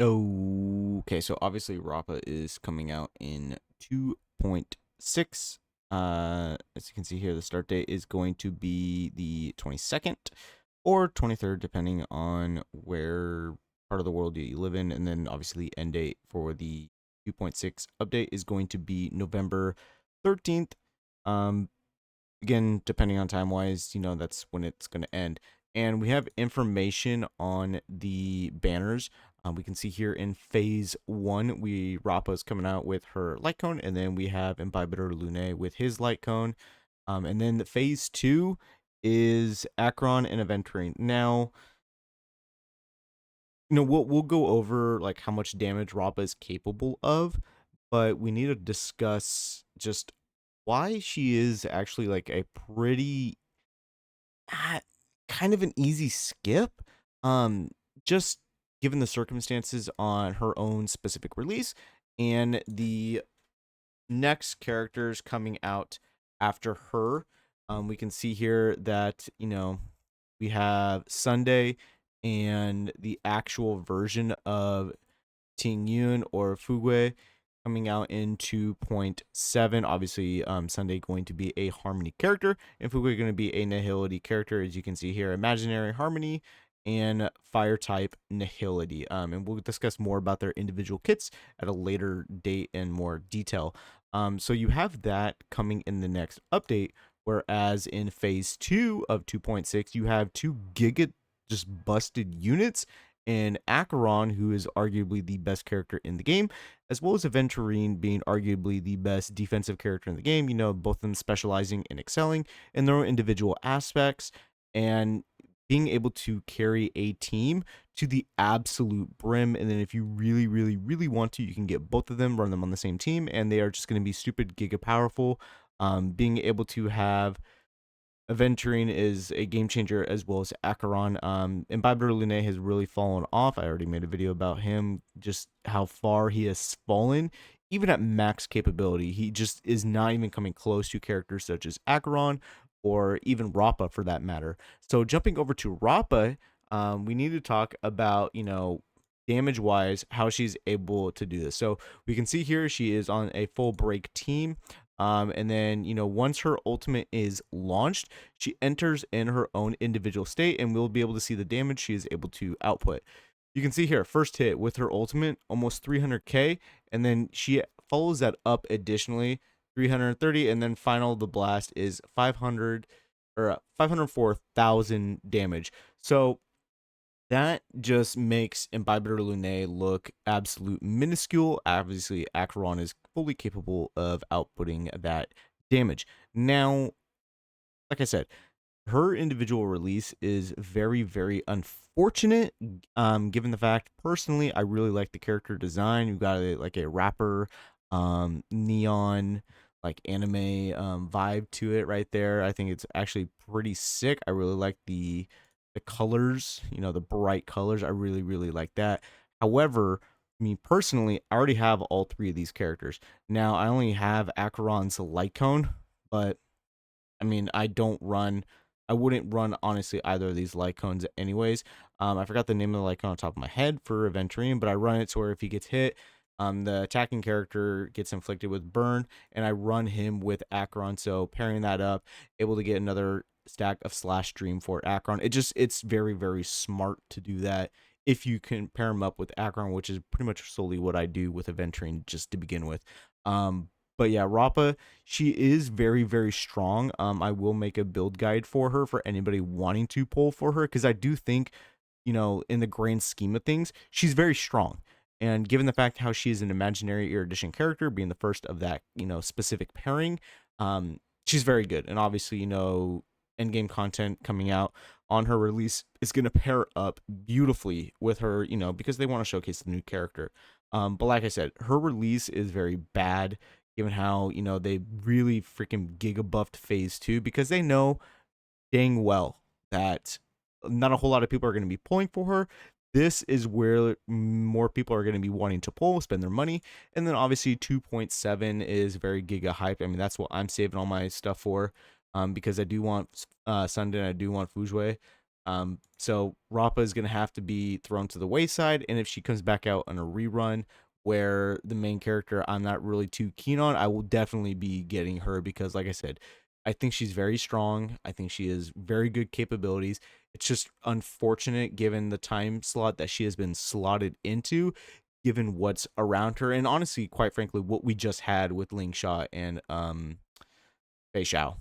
Okay, so obviously Rappa is coming out in 2.6. As you can see here, the start date is going to be the 22nd or 23rd, depending on where part of the world you live in. And then obviously the end date for the 2.6 update is going to be November 13th. Um, Again, depending on time wise, that's when it's going to end. And we have information on the banners. We can see here in phase one, Rappa is coming out with her light cone, and then we have Imbibitor Lune with his light cone. And then phase two is Akron and Aventurine. Now, we'll go over like how much damage Rappa is capable of, but we need to discuss just why she is actually like a pretty uh, kind of an easy skip. Just given the circumstances on her own specific release and the next characters coming out after her. We can see here that, we have Sunday and the actual version of Ting Yun or Fugui coming out in 2.7. Obviously, Sunday going to be a harmony character, and Fugui going to be a nihility character, as you can see here, imaginary harmony and fire type nihility. And we'll discuss more about their individual kits at a later date in more detail. So you have that coming in the next update, whereas in phase 2 of 2.6, you have two giga just busted units and Acheron, who is arguably the best character in the game, as well as Aventurine being arguably the best defensive character in the game. Both of them specializing and excelling in their own individual aspects and being able to carry a team to the absolute brim. And then if you really, really, really want to, you can get both of them, run them on the same team, and they are just going to be stupid giga powerful. Being able to have Aventurine is a game changer as well as Acheron. Imbibitor Lune has really fallen off. I already made a video about him, just how far he has fallen. Even at max capability, he just is not even coming close to characters such as Acheron or even Rappa for that matter. So jumping over to Rappa, we need to talk about, damage wise, how she's able to do this. So we can see here she is on a full break team. And then, once her ultimate is launched, she enters in her own individual state, and we'll be able to see the damage she is able to output. You can see here, first hit with her ultimate, almost 300k, and then she follows that up additionally, 330, and then final the blast is 500 or 504,000 damage. So that just makes Imbibitor Lune look absolute minuscule. Obviously, Acheron is fully capable of outputting that damage. Now, like I said, her individual release is very, very unfortunate. Given the fact, personally, I really like the character design. You got like a rapper, neon, like anime vibe to it right there. I think it's actually pretty sick. I really like the colors, the bright colors. I really, really like that. However, me personally, I already have all three of these characters. Now I only have Acheron's light cone, but I mean, I wouldn't run honestly either of these light cones anyways. I forgot the name of the light cone on top of my head for Aventurine, but I run it to where if he gets hit, the attacking character gets inflicted with burn, and I run him with Acheron. So pairing that up, able to get another stack of slash dream for Acheron. It's very, very smart to do that if you can pair him up with Acheron, which is pretty much solely what I do with Aventurine just to begin with. But yeah, Rappa, she is very, very strong. I will make a build guide for her for anybody wanting to pull for her because I do think, in the grand scheme of things, she's very strong. And given the fact how she is an imaginary erudition character, being the first of that, specific pairing, she's very good. And obviously, endgame content coming out on her release is going to pair up beautifully with her, because they want to showcase the new character. But like I said, her release is very bad given how they really freaking giga buffed phase 2 because they know dang well that not a whole lot of people are going to be pulling for her. This is where more people are going to be wanting to pull, spend their money, and then obviously 2.7 is very giga hype. I mean, that's what I'm saving all my stuff for, because I do want Sunday and I do want Fujue. So Rappa is going to have to be thrown to the wayside. And if she comes back out on a rerun where the main character I'm not really too keen on, I will definitely be getting her because, like I said, I think she's very strong. I think she has very good capabilities. It's just unfortunate given the time slot that she has been slotted into, given what's around her, and honestly, quite frankly, what we just had with Ling Sha and Fei Xiao.